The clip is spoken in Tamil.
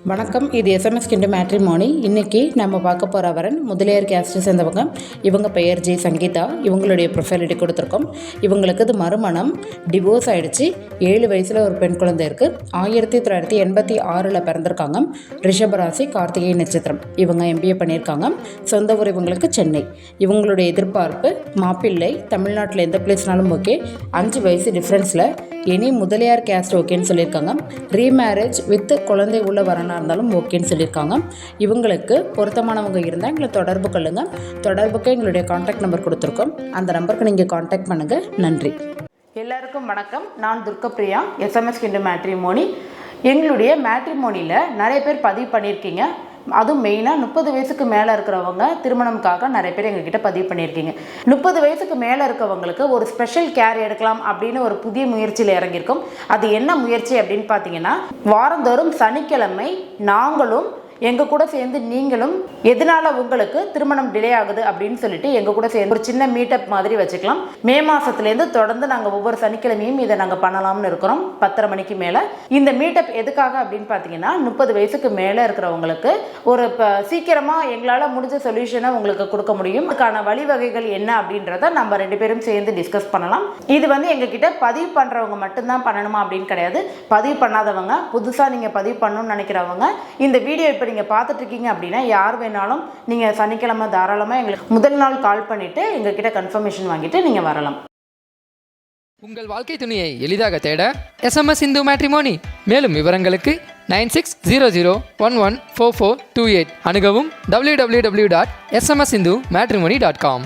வணக்கம். இது எஸ்எம்எஸ் கிண்டு மேட்ரிமோனி. இன்றைக்கி நம்ம பார்க்க போகிற வரன் முதலியார் கேஸ்ட்டை சேர்ந்தவங்க. இவங்க பெயர் ஜே சங்கீதா. இவங்களுடைய ப்ரொஃபைல் எடுத்து கொடுத்துருக்கோம். இவங்களுக்கு இது மறுமணம், டிவோர்ஸ் ஆகிடுச்சு. 7 வயசில் ஒரு பெண் குழந்தை இருக்குது. 1986 பிறந்திருக்காங்க. ரிஷபராசி, கார்த்திகை நட்சத்திரம். இவங்க MBA பண்ணியிருக்காங்க. சொந்த ஊர் இவங்களுக்கு சென்னை. இவங்களுடைய எதிர்பார்ப்பு மாப்பிள்ளை, தமிழ்நாட்டில் எந்த பிளேஸ்னாலும் ஓகே. 5 வயசு டிஃப்ரென்ஸில் எனி முதலியார் கேஸ்ட் ஓகேன்னு சொல்லியிருக்காங்க. ரீமேரேஜ் வித் குழந்தை உள்ள வரனாக இருந்தாலும் ஓகேன்னு சொல்லியிருக்காங்க. இவங்களுக்கு பொருத்தமானவங்க இருந்தால் எங்களை தொடர்பு கொள்ளுங்கள். தொடர்புக்கு எங்களுடைய கான்டாக்ட் நம்பர் கொடுத்துருக்கோம். அந்த நம்பருக்கு நீங்கள் கான்டாக்ட் பண்ணுங்கள். நன்றி. எல்லாருக்கும் வணக்கம். நான் துர்கப்பிரியா, எஸ்எம்எஸ் கிண்டு மேட்ரிமோனி. எங்களுடைய மேட்ரிமோனியில் நிறைய பேர் பதிவு பண்ணியிருக்கீங்க. அதுவும் மெயினாக 30 வயசுக்கு மேலே இருக்கிறவங்க திருமணம்காக நிறைய பேர் எங்ககிட்ட பதிவு பண்ணியிருக்கீங்க. 30 வயசுக்கு மேலே இருக்கவங்களுக்கு ஒரு ஸ்பெஷல் கேர் எடுக்கலாம் அப்படின்னு ஒரு புதிய முயற்சியில் இறங்கியிருக்கோம். அது என்ன முயற்சி அப்படின்னு பார்த்தீங்கன்னா, வாரந்தோறும் சனிக்கிழமை நாங்களும் எங்கள் கூட சேர்ந்து நீங்களும் எதனால உங்களுக்கு திருமணம் டிலே ஆகுது அப்படின்னு சொல்லிட்டு எங்கள் கூட சேர்ந்து ஒரு சின்ன மீட்டப் மாதிரி வச்சுக்கலாம். மே மாதத்துலேருந்து தொடர்ந்து நாங்கள் ஒவ்வொரு சனிக்கிழமையும் இதை நாங்கள் பண்ணலாம்னு இருக்கிறோம். 10:30 மணிக்கு மேலே. இந்த மீட்டப் எதுக்காக அப்படின்னு பார்த்தீங்கன்னா, 30 வயசுக்கு மேலே இருக்கிறவங்களுக்கு ஒரு சீக்கிரமாக எங்களால் முடிஞ்ச சொல்யூஷனை உங்களுக்கு கொடுக்க முடியும். அதுக்கான வழிவகைகள் என்ன அப்படின்றத நம்ம 2 பேரும் சேர்ந்து டிஸ்கஸ் பண்ணலாம். இது எங்ககிட்ட பதிவு பண்ணுறவங்க மட்டும்தான் பண்ணணுமா அப்படின்னு கிடையாது. பதிவு பண்ணாதவங்க, புதுசாக நீங்கள் பதிவு பண்ணணும்னு நினைக்கிறவங்க, இந்த வீடியோ இப்போ நீங்கள் பார்த்துட்டு இருக்கீங்க அப்படின்னா யார் வேணாலும் நீங்கள் சனிக்கிழமை தாராளமாக எங்களுக்கு முதல் நாள் கால் பண்ணிவிட்டு எங்ககிட்ட கன்ஃபர்மேஷன் வாங்கிட்டு நீங்கள் வரலாம். உங்கள் வாழ்க்கை துணையை எளிதாக தேட SMS இந்து மேட்ரிமோனி. மேலும் விவரங்களுக்கு 9600114428 அணுகவும் www.smsindumatrimony.com.